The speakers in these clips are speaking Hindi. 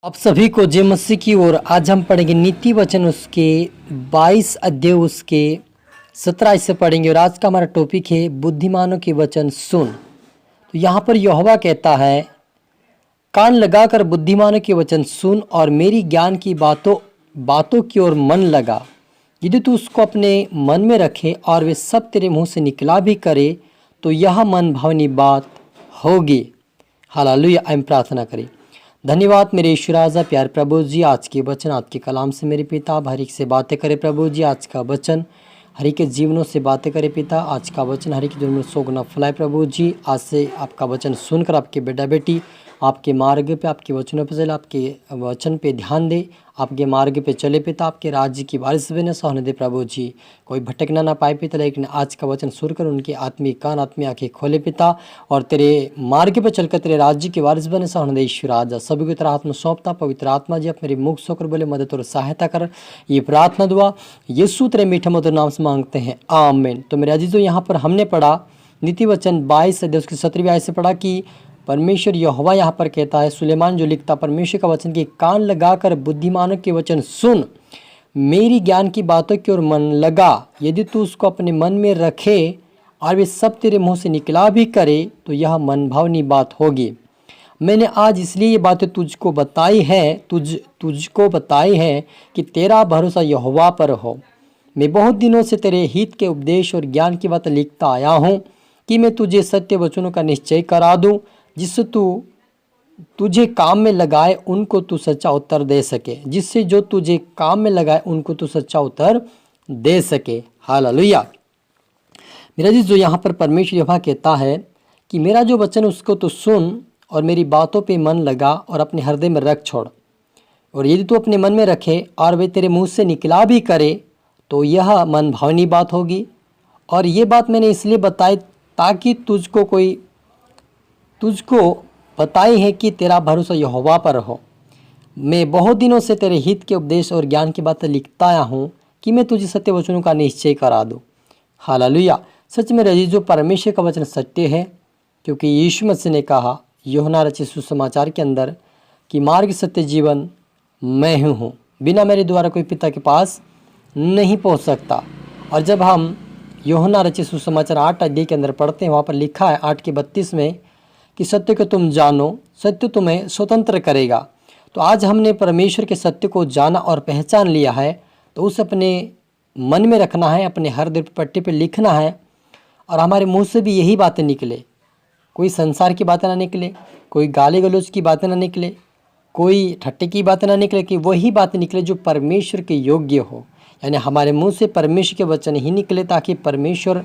आप सभी को जय मसीह की ओर। आज हम पढ़ेंगे नीति वचन उसके 22 अध्याय उसके 17 से पढ़ेंगे। और आज का हमारा टॉपिक है बुद्धिमानों के वचन सुन। तो यहाँ पर यहोवा कहता है, कान लगाकर बुद्धिमानों के वचन सुन और मेरी ज्ञान की बातों की ओर मन लगा। यदि तू उसको अपने मन में रखे और वे सब तेरे मुंह से निकला भी करे तो यह मन भावनी बात होगी। हालेलुया। हम प्रार्थना करें। धन्यवाद मेरे ईश्वर राजा प्यार प्रभु जी, आज के वचन आपके कलाम से मेरे पिता हर एक से बातें करे प्रभु जी। आज का वचन हर एक के जीवनों से बातें करे पिता। आज का वचन हर एक के जीवन में 100 गुना फैलाए प्रभु जी। आज से आपका वचन सुनकर आपके बेटा बेटी आपके मार्ग पे, आपके वचनों पे चले, आपके वचन पे ध्यान दे, आपके मार्ग पे चले पिता। आपके राज्य की वारिस बने होने दे प्रभु जी। कोई भटकना ना पाए पिता, लेकिन आज का वचन सुनकर उनके आत्मिक कान आत्मिक आंखें खोले पिता, और तेरे मार्ग पे चलकर तेरे राज्य की वारिस बने होने दे ईश्वर राजा। सभी को तेरा आत्मा सौंपता। पवित्र आत्मा जी आप मेरी मुख सोकर बोले मदद और सहायता कर। ये प्रार्थना दुआ यीशु तेरे मीठे मधुर नाम से मांगते हैं, आमीन। तो मेरे अजीजों, यहाँ पर हमने पढ़ा नीति वचन 22 अध्याय उसकी 17वीं आयत से पढ़ा कि परमेश्वर यहोवा यहाँ पर कहता है, सुलेमान जो लिखता परमेश्वर का वचन कि कान लगाकर बुद्धिमानों के वचन सुन, मेरी ज्ञान की बातों की ओर मन लगा। यदि तू उसको अपने मन में रखे और वे सब तेरे मुंह से निकला भी करे तो यह मन भावनी बात होगी। मैंने आज इसलिए ये बातें तुझको बताई है कि तेरा भरोसा यहोवा पर हो। मैं बहुत दिनों से तेरे हित के उपदेश और ज्ञान की बातें लिखता आया हूँ कि मैं तुझे सत्य वचनों का निश्चय करा दूँ, जिससे तुझे काम में लगाए उनको तू सच्चा उत्तर दे सके। जिससे जो तुझे काम में लगाए उनको तू सच्चा उत्तर दे सके। हालेलुया। मेरा जी, जो यहाँ पर परमेश्वर यहोवा कहता है कि मेरा जो वचन उसको तू सुन और मेरी बातों पे मन लगा और अपने हृदय में रख छोड़। और यदि तू अपने मन में रखे और वे तेरे मुंह से निकला भी करे तो यह मन भावनी बात होगी। और ये बात मैंने इसलिए बताई ताकि तुझको बताई है कि तेरा भरोसा यहोवा पर हो। मैं बहुत दिनों से तेरे हित के उपदेश और ज्ञान की बातें लिखता आया हूँ कि मैं तुझे सत्य वचनों का निश्चय करा दूँ। हालेलुया। सच में रजीजों, परमेश्वर का वचन सत्य है, क्योंकि यीशु मसीह ने कहा यूहन्ना रचित सुसमाचार के अंदर कि मार्ग सत्य जीवन मैं हूँ, बिना मेरे द्वारा कोई पिता के पास नहीं पहुँच सकता। और जब हम यूहन्ना रचित सुसमाचार 8 अध्याय के अंदर पढ़ते हैं, वहाँ पर लिखा है 8:32 में कि सत्य को तुम जानो, सत्य तुम्हें स्वतंत्र करेगा। तो आज हमने परमेश्वर के सत्य को जाना और पहचान लिया है, तो उस अपने मन में रखना है, अपने हर दिल पट्टे पे लिखना है, और हमारे मुंह से भी यही बातें निकले। कोई संसार की बातें ना निकले, कोई गाली गलौज की बातें ना निकले, कोई ठट्टे की बातें ना निकले, कि वही बातें निकले जो परमेश्वर के योग्य हो। यानी हमारे मुंह से परमेश्वर के वचन ही निकले, ताकि परमेश्वर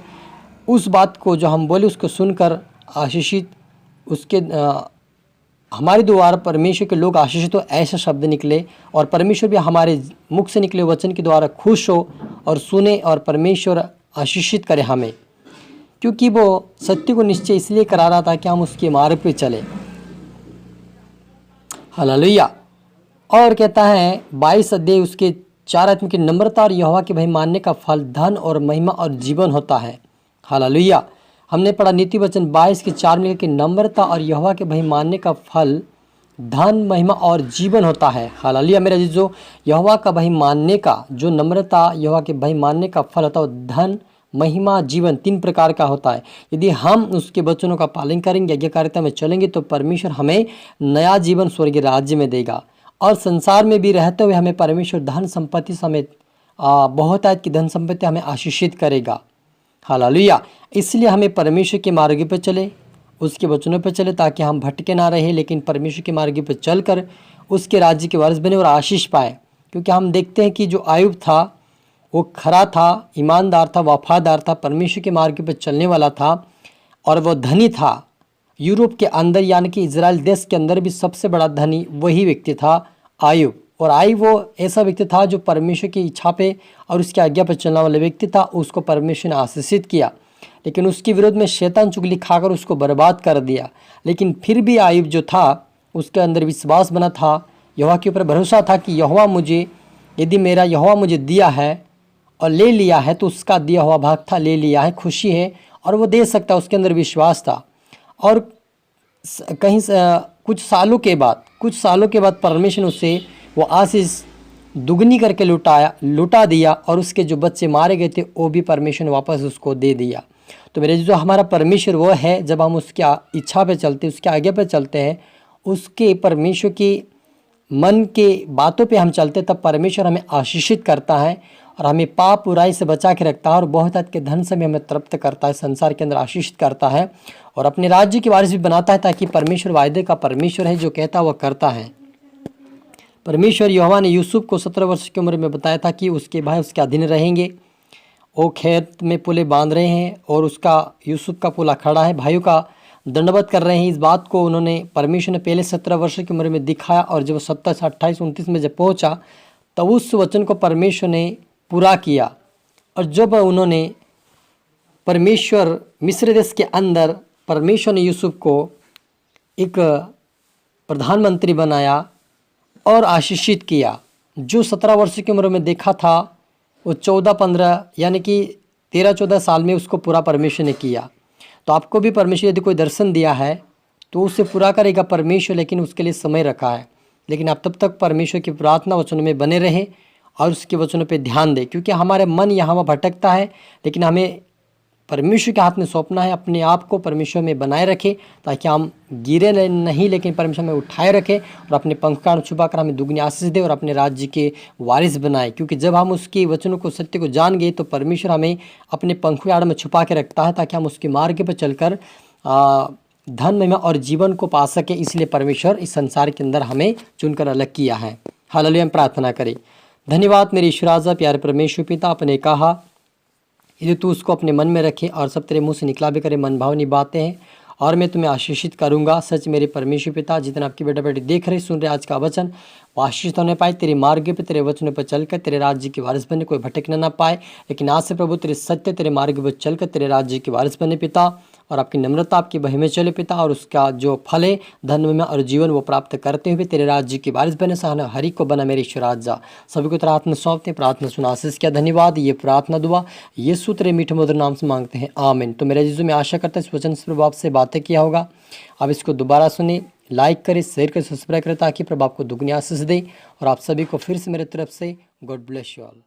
उस बात को जो हम बोले उसको सुनकर आशीषित, उसके हमारे द्वारा परमेश्वर के लोग आशीषित हो, ऐसे शब्द निकले। और परमेश्वर भी हमारे मुख से निकले वचन के द्वारा खुश हो और सुने, और परमेश्वर आशीषित करे हमें, क्योंकि वो सत्य को निश्चय इसलिए करा रहा था कि हम उसके मार्ग पे चले। हालेलुया। और कहता है 22 अध्याय उसके 4 आत्म की नम्रता और यहोवा के भय मानने का फल धन और महिमा और जीवन होता है। हालेलुया। हमने पढ़ा नीति वचन 22 के 4 में कि नम्रता और यहोवा के भय मानने का फल धन महिमा और जीवन होता है। हालेलुया। मेरा जो यहोवा का भय मानने का, जो नम्रता यहोवा के भय मानने का फल होता है, वो धन महिमा जीवन 3 प्रकार का होता है। यदि हम उसके वचनों का पालन करेंगे, आज्ञाकारिता में चलेंगे, तो परमेश्वर हमें नया जीवन स्वर्गीय राज्य में देगा। और संसार में भी रहते हुए हमें परमेश्वर धन संपत्ति समेत बहुत आयत की धन संपत्ति हमें आशीषित करेगा। हालेलुया। इसलिए हमें परमेश्वर के मार्ग पर चले, उसके वचनों पर चले, ताकि हम भटके ना रहे, लेकिन परमेश्वर के मार्ग पर चलकर उसके राज्य के वारिस बने और आशीष पाए। क्योंकि हम देखते हैं कि जो आयुब था वो खरा था, ईमानदार था, वफादार था, परमेश्वर के मार्ग पर चलने वाला था, और वो धनी था। यूरोप के अंदर यानी कि इजराइल देश के अंदर भी सबसे बड़ा धनी वही व्यक्ति था, आयुब। और आयुब वो ऐसा व्यक्ति था जो परमेश्वर की इच्छा पे और उसकी आज्ञा पर चलने वाला व्यक्ति था। उसको परमेश्वर ने आशीषित किया, लेकिन उसके विरोध में शैतान चुगली खाकर उसको बर्बाद कर दिया। लेकिन फिर भी आयुब जो था उसके अंदर विश्वास बना था, यहोवा के ऊपर भरोसा था कि यदि मेरा यहोवा मुझे दिया है और ले लिया है तो उसका दिया हुआ भाग था, ले लिया है, खुशी है, और वो दे सकता, उसके अंदर विश्वास था। और कुछ सालों के बाद कुछ सालों के बाद परमेश्वर ने उसे वो आशीष दुगनी करके लुटा दिया और उसके जो बच्चे मारे गए थे वो भी परमेश्वर ने वापस उसको दे दिया। तो मेरे जो हमारा परमेश्वर वो है, जब हम उसकी इच्छा पे चलते, उसके आगे पे चलते हैं, उसके परमेश्वर की मन के बातों पे हम चलते, तब परमेश्वर हमें आशीषित करता है और हमें पाप बुराई से बचा के रखता है और बहुत हद के धन से भी हमें तृप्त करता है, संसार के अंदर आशीषित करता है और अपने राज्य की वारिस भी बनाता है, ताकि परमेश्वर वायदे का परमेश्वर है, जो कहता है वह करता है। परमेश्वर यहोवा ने यूसुफ को 17 वर्ष की उम्र में बताया था कि उसके भाई उसके अधीन रहेंगे। वो खेत में पुले बांध रहे हैं और उसका यूसुफ का पुला खड़ा है, भाइयों का दंडवत कर रहे हैं। इस बात को उन्होंने परमेश्वर ने पहले 17 वर्ष की उम्र में दिखाया और जब 27, 28, 29 में जब पहुंचा तब उस वचन को परमेश्वर ने पूरा किया। और जब उन्होंने परमेश्वर मिस्र देश के अंदर परमेश्वर ने यूसुफ को एक प्रधानमंत्री बनाया और आशीषित किया। जो 17 वर्ष की उम्र में देखा था वो 14-15 यानी कि 13-14 साल में उसको पूरा परमेश्वर ने किया। तो आपको भी परमेश्वर यदि कोई दर्शन दिया है तो उसे पूरा करेगा परमेश्वर, लेकिन उसके लिए समय रखा है। लेकिन आप तब तक परमेश्वर की प्रार्थना वचनों में बने रहें और उसके वचनों पे ध्यान दें, क्योंकि हमारे मन यहाँ वहाँ भटकता है, लेकिन हमें परमेश्वर के हाथ में सौंपना है। अपने आप को परमेश्वर में बनाए रखें ताकि हम गिरे नहीं, लेकिन परमेश्वर में उठाए रखें और अपने पंख का छुपा कर हमें दुगनी आशीष दे और अपने राज्य के वारिस बनाए। क्योंकि जब हम उसके वचनों को, सत्य को जान गए तो परमेश्वर हमें अपने पंखों की आड़ में छुपा के रखता है, ताकि हम उसके मार्ग पर चलकर धन महिमा और जीवन को पा सके। इसलिए परमेश्वर इस संसार के अंदर हमें चुनकर अलग किया है। हालेलुया। हम प्रार्थना करें। धन्यवाद मेरे ईश्वर राजा, प्यारे परमेश्वर पिता, आपने कहा यदि तू उसको अपने मन में रखे और सब तेरे मुंह से निकला भी करे मन भावनी बातें हैं और मैं तुम्हें आशीषित करूंगा। सच मेरे परमेश्वर पिता, जितना आपकी बेटा बेटी देख रहे सुन रहे आज का वचन, वो आशीषित होने पाए तेरे मार्ग पे, तेरे वचनों पर चलकर तेरे राज्य की वारिस बने, कोई भटकना ना पाए। लेकिन आज से प्रभु तेरे सत्य तेरे मार्ग पर चलकर तेरे राज्य की वारिस बने पिता, और आपकी नम्रता आपकी बही में चले पिता, और उसका जो फल है धन में और जीवन वो प्राप्त करते हुए तेरे राज्य की वारिस बने। सहना हरि को बना मेरे ईश्वर राजा। सभी को तेरा हाथ में सौंपते, प्रार्थना सुना आशीष किया। धन्यवाद। ये प्रार्थना दुआ यीशु तेरे मीठे मधुर नाम से मांगते हैं, आमीन। तो मेरे जीजू में आशा करता है इस वचन से प्रभु आपसे बातें किया होगा। आप इसको दोबारा सुने, लाइक करें, शेयर करें, सब्सक्राइब करें, ताकि प्रभु आपको दुगनी आशीष दे। और आप सभी को फिर से मेरे तरफ से गॉड ब्लेस यू ऑल।